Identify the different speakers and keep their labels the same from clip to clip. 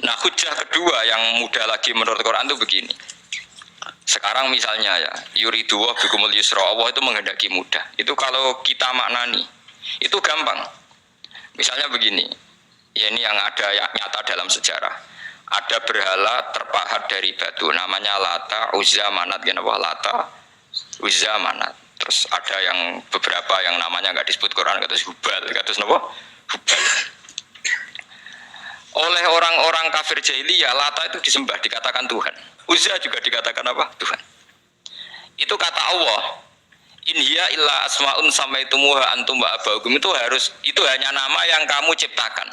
Speaker 1: Nah, hujah kedua yang mudah lagi menurut Quran itu begini. Sekarang misalnya ya, yuriduwa bikumul yusra, Allah itu menghendaki mudah. Itu kalau kita maknani, itu gampang. Misalnya begini, ya ini yang ada ya, nyata dalam sejarah. Ada berhala terpahat dari batu, namanya Lata, Uzza, Manat, Lata, Uzza, Manat. Terus ada yang beberapa yang namanya nggak disebut Quran, kata Hubal, kata Hubal. Oleh orang-orang kafir jahiliyah, Lata itu disembah, dikatakan Tuhan. Uzza juga dikatakan apa? Tuhan. Itu kata Allah. In hiya illa asmaun samaitumuha antum wa abaukum, itu hanya nama yang kamu ciptakan.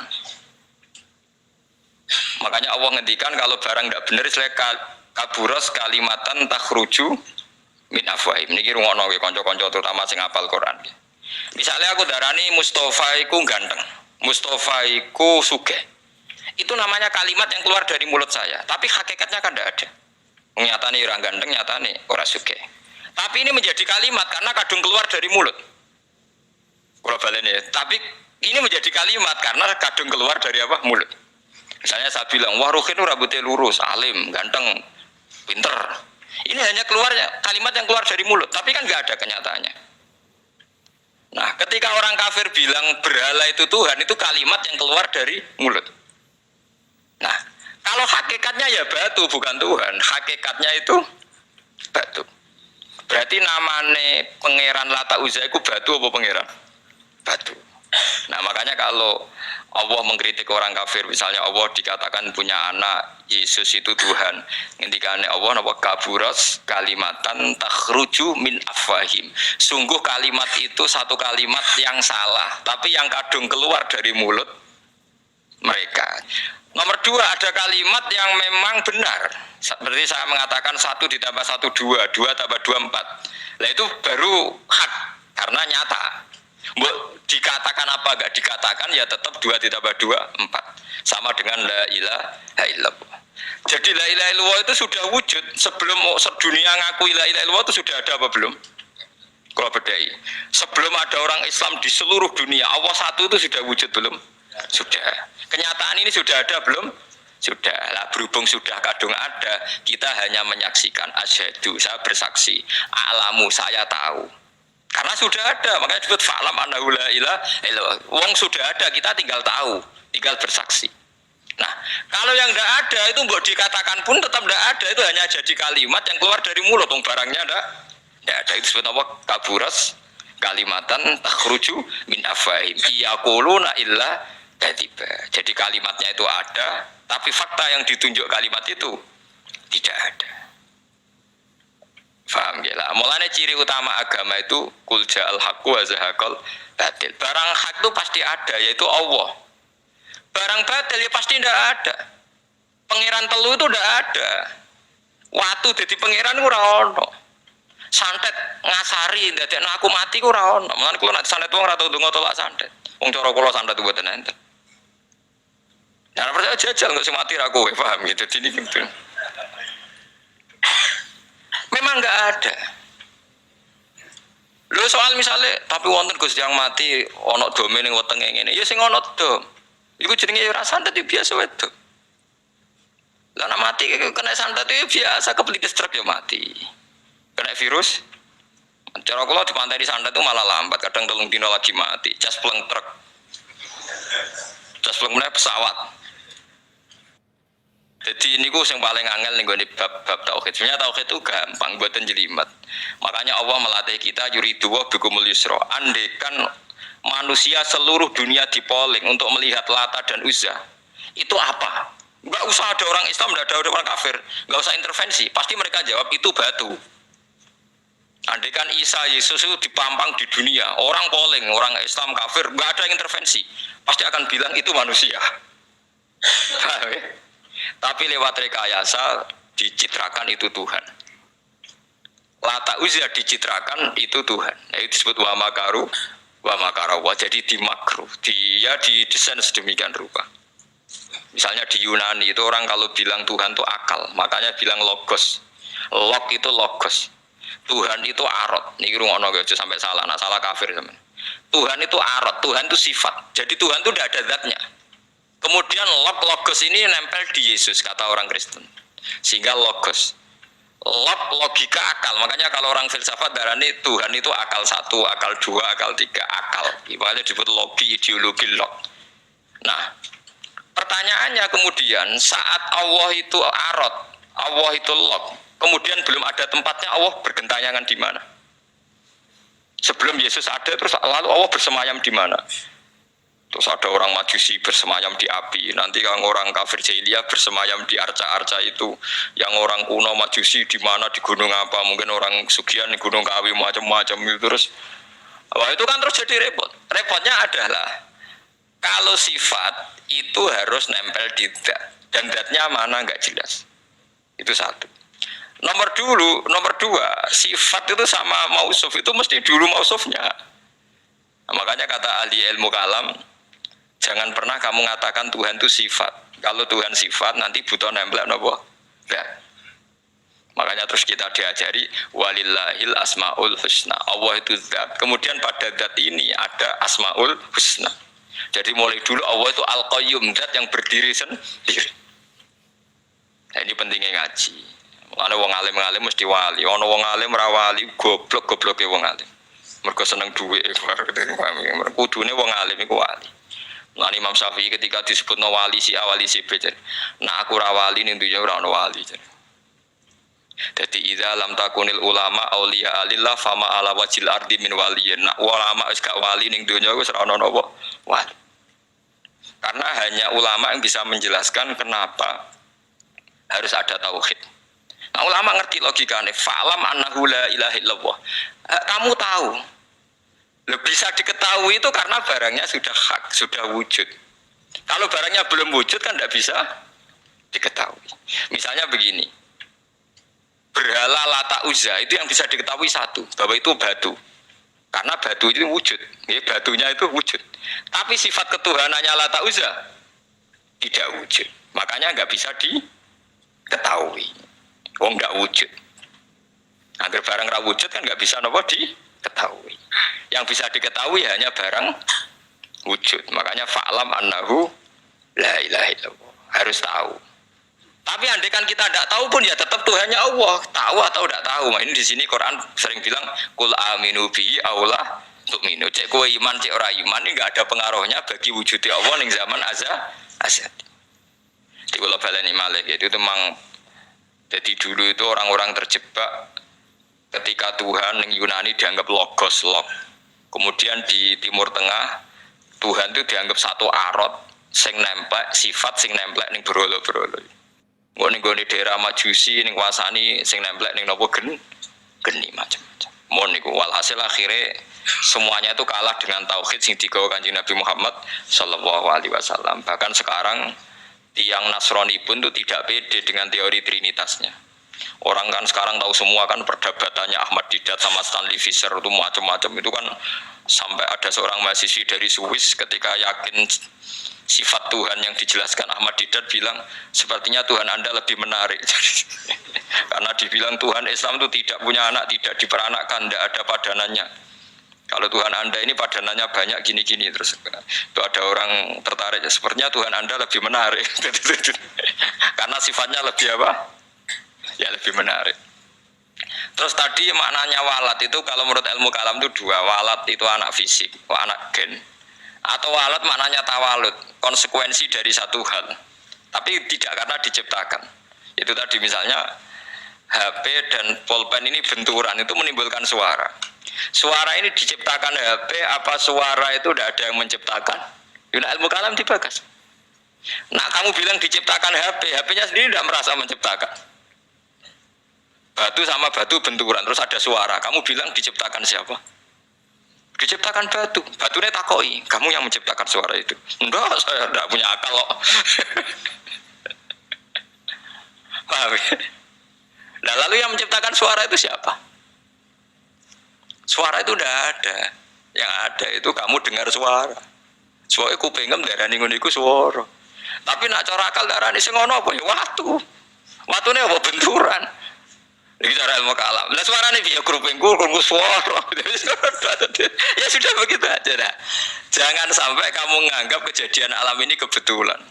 Speaker 1: Makanya Allah ngendikan kalau barang tidak benar istilah kaburos kalimatan takhruju min afwahim. Niki rungono nggih kanca-kanca terutama sing hafal Quran. Misalnya aku darani Mustafa iku ganteng, Mustafa iku sugih. Itu namanya kalimat yang keluar dari mulut saya, tapi hakikatnya kan tidak ada. Nyatane orang ganteng, nyatane ora sugih. Tapi ini menjadi kalimat karena kadung keluar dari mulut. Kalau baleni, tapi ini menjadi kalimat karena kadung keluar dari apa? Mulut. Misalnya saya bilang, wah Ruhin rambutnya lurus, alim, ganteng, pinter. Ini hanya keluar kalimat yang keluar dari mulut, tapi kan nggak ada kenyataannya. Nah, ketika orang kafir bilang berhala itu Tuhan, itu kalimat yang keluar dari mulut. Nah, kalau hakikatnya ya batu bukan Tuhan, hakikatnya itu batu. Berarti namane pangeran Lata Uzza itu batu apa pangeran? Batu. Nah, makanya kalau Allah mengkritik orang kafir, misalnya Allah dikatakan punya anak, Yesus itu Tuhan. Ngendikane Allah napa kaburas kalimatan takhruju min afwahim. Sungguh kalimat itu satu kalimat yang salah, tapi yang kadung keluar dari mulut mereka. Nomor dua, ada kalimat yang memang benar. Seperti saya mengatakan 1 ditambah 1 2, 2 tambah 2 4. Nah itu baru hak karena nyata. Dikatakan apa enggak dikatakan ya tetap 2 ditambah 2 4. Sama dengan la ilaha illallah. Jadi la ilaha illallah itu sudah wujud sebelum dunia ngakui la ilaha illallah itu sudah ada apa belum? Kalau bedai. Sebelum ada orang Islam di seluruh dunia, Allah satu itu sudah wujud belum? Sudah. Kenyataan ini sudah ada belum? Sudah. Lah berhubung sudah kadung ada, kita hanya menyaksikan asyhadu, saya bersaksi, alamu saya tahu. Karena sudah ada, makanya disebut fa'lam annahu la ilaha illallah. Wong sudah ada, kita tinggal tahu, tinggal bersaksi. Nah, kalau yang tidak ada itu mbok dikatakan pun tetap tidak ada, itu hanya jadi kalimat yang keluar dari mulut, barangnya tidak ada. Itu disebut apa? Kaburas kalimatan takhruju min afwahim yaquluna illa kadiba. Jadi kalimatnya itu ada, tapi fakta yang ditunjuk kalimat itu tidak ada. Faham ya lah. Mulanya ciri utama agama itu kul ja'al haqqu wa zahaqal batil. Barang hak itu pasti ada, yaitu Allah. Barang batil ya pasti tidak ada. Pangeran telu itu tidak ada. Watu jadi pangeran ora ono. Santet ngasari ndadekno aku mati ku ora ono. Mulane kula nek santet wong ora tau ndonga tolak santet. Wong cara kula santet mboten enten. Nah, percaya jajal nggak sih mati aku, paham gitu. Jadi gitu. Memang nggak ada. Lo soal misalnya, tapi wonten Gus yang mati, ono domen yang weteng ini, ya sing ono dom. Iku jenenge ya santet itu biasa wedok. Lah nek mati kena santet itu biasa, kepelitis truk ya mati. Kena virus. Cara kula dipantai di santet itu malah lambat, kadang 3 dino lagi mati, cas pleng truk. Cas pleng meneh pesawat. Jadi ini yang paling angel nih bab tauhid. Sebenarnya tauhid itu gampang, buatan jelimet. Makanya Allah melatih kita yuridu wa bikumul yusra. Andekan manusia seluruh dunia dipoling untuk melihat Lata dan Uzza, itu apa? Enggak usah ada orang Islam, enggak ada orang kafir, enggak usah intervensi. Pasti mereka jawab itu batu. Andekan Isa Yesus itu dipampang di dunia, orang poling, orang Islam kafir, enggak ada intervensi. Pasti akan bilang itu manusia. Paham ya? Tapi lewat rekayasa dicitrakan itu Tuhan. Lata Uzza dicitrakan itu Tuhan. Itu disebut wa makaru wa makarawa. Jadi dimakruh. Dia didesain sedemikian rupa. Misalnya di Yunani itu orang kalau bilang Tuhan itu akal, makanya bilang logos. Log itu logos. Tuhan itu arot. Niki rungono aja sampai salah. Nah, salah kafir teman. Tuhan itu arot. Tuhan itu sifat. Jadi Tuhan itu tidak ada zatnya. Kemudian logos ini nempel di Yesus, kata orang Kristen. Sehingga logos. Logika akal. Makanya kalau orang filsafat darani Tuhan itu akal satu, akal dua, akal tiga, akal. Makanya disebut logi, ideologi, log. Nah, pertanyaannya kemudian saat Allah itu arot, Allah itu log, kemudian belum ada tempatnya, Allah bergentayangan di mana? Sebelum Yesus ada, terus lalu Allah bersemayam di mana? Terus ada orang Majusi bersemayam di api, nanti yang orang kafir jahiliyah bersemayam di arca-arca itu, yang orang kuno Majusi di mana, di gunung apa, mungkin orang Sugian di gunung Kawi macam-macam itu. Terus wah itu kan terus jadi repot. Repotnya adalah kalau sifat itu harus nempel di dat, dan datnya mana nggak jelas. Itu satu. Nomor dua, sifat itu sama mausuf itu mesti dulu mausufnya. Nah, makanya kata ahli ilmu kalam, jangan pernah kamu mengatakan Tuhan itu sifat. Kalau Tuhan sifat nanti butuh nempel apa? Enggak. Makanya terus kita diajari walillahil asmaul husna. Allah itu zat. Kemudian pada zat ini ada asmaul husna. Jadi mulai dulu Allah itu al-qayyum, zat yang berdiri sendiri. Nah, ini pentingnya ngaji. Ana wong alim-alim mesti wali. Ana wong alim ra wali, goblok-gobloke wong alim. Mergo seneng dhuwit. Kudune wong alim iku wali. Lan Imam Syafi'i ketika disebutno wali si awali si B. Nah aku ra wali ning dunya ora ono wali. Dadi idza lam takunil ulama auliya alillah fama ala wajil ardi min waliyin. Nak ulama wis gak wali ning dunya wis ora ono napa wali. Karena hanya ulama yang bisa menjelaskan kenapa harus ada tauhid. Nah, ulama ngerti logikanya. Fa'lam annahu la ilaha illallah. Kamu tahu. Bisa diketahui itu karena barangnya sudah hak, sudah wujud. Kalau barangnya belum wujud kan tidak bisa diketahui. Misalnya begini. Berhala Lata Uzza itu yang bisa diketahui satu, bahwa itu batu. Karena batu itu wujud. Ya, batunya itu wujud. Tapi sifat ketuhanannya Lata Uzza tidak wujud. Makanya nggak bisa diketahui. Oh nggak wujud. Agar barang ra wujud kan nggak bisa nopo diketahui. Yang bisa diketahui hanya barang wujud. Makanya fa'lam annahu la ilaha illallah. Harus tahu. Tapi andai kan kita tidak tahu pun ya tetap Tuhannya Allah. Tahu atau tidak tahu. Nah, ini di sini Quran sering bilang kul aminu bihi aula tu'minu. Cek kowe iman cek ora iman ini enggak ada pengaruhnya bagi wujudnya Allah ning zaman azad. Di kula baleni malih itu memang. Jadi dulu itu orang-orang terjebak ketika Tuhan yang Yunani dianggap logos, log. Kemudian di Timur Tengah Tuhan itu dianggap satu arot sing nempel, sifat sing nempel ning berolo-berolo. Nggo ning daerah Majusi ning wasani sing nempel ning napa geni macam-macam. Mon niku walhasil akhirnya semuanya itu kalah dengan tauhid sing digawa Kanjeng Nabi Muhammad sallallahu alaihi wasallam. Bahkan sekarang yang Nasrani pun itu tidak pede dengan teori trinitasnya. Orang kan sekarang tahu semua kan perdebatannya Ahmad Didat sama Stanley Fischer itu macam-macam itu kan sampai ada seorang mahasiswi dari Swiss ketika yakin sifat Tuhan yang dijelaskan Ahmad Didat bilang sepertinya Tuhan Anda lebih menarik. Karena dibilang Tuhan Islam itu tidak punya anak, tidak diperanakkan, tidak ada padanannya. Kalau Tuhan Anda ini padanannya banyak gini-gini terus itu ada orang tertarik sepertinya Tuhan Anda lebih menarik karena sifatnya lebih apa? Ya lebih menarik. Terus tadi maknanya walat itu kalau menurut ilmu kalam itu dua, walat itu anak fisik, anak gen. Atau walat maknanya tawalud, konsekuensi dari satu hal. Tapi tidak karena diciptakan. Itu tadi misalnya HP dan pulpen ini benturan itu menimbulkan suara. Suara ini diciptakan HP apa suara itu tidak ada yang menciptakan? Yuna ilmu kalam dibagas. Nah kamu bilang diciptakan HP, HP-nya sendiri tidak merasa menciptakan. Batu sama batu benturan terus ada suara. Kamu bilang diciptakan siapa? Diciptakan batu. Batunya takoi. Kamu yang menciptakan suara itu? Enggak, saya tidak punya akal loh. Paham ya? Nah lalu yang menciptakan suara itu siapa? Suara itu tidak ada. Yang ada itu kamu dengar suara. Suara kupingem darani ngono iku suara. Tapi nak cara akal darani sing ngono apa ya watu. Watune apa benturan. Ini cara ilmu kalam. Lah suaranya dia kruping suara. Ya sudah begitu aja dah. Jangan sampai kamu menganggap kejadian alam ini kebetulan.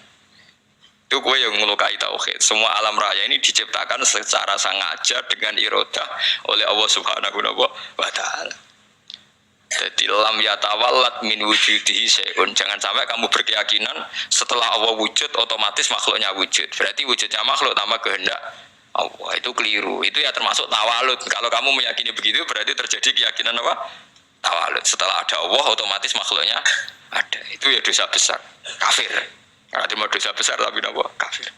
Speaker 1: Itu gue yang melukai tauhid. Semua alam raya ini diciptakan secara sengaja dengan irodah oleh Allah Subhanahu wa Ta'ala. Jadi lam yatawallat min wujudihi syai'un. Jangan sampai kamu berkeyakinan setelah Allah wujud otomatis makhluknya wujud. Berarti wujudnya makhluk tanpa kehendak Allah. Itu keliru. Itu ya termasuk tawalud. Kalau kamu meyakini begitu berarti terjadi keyakinan apa? Tawalud. Setelah ada Allah otomatis makhluknya ada. Itu ya dosa besar. Kafir. Karena cuma dosa besar tapi apa? Kafir.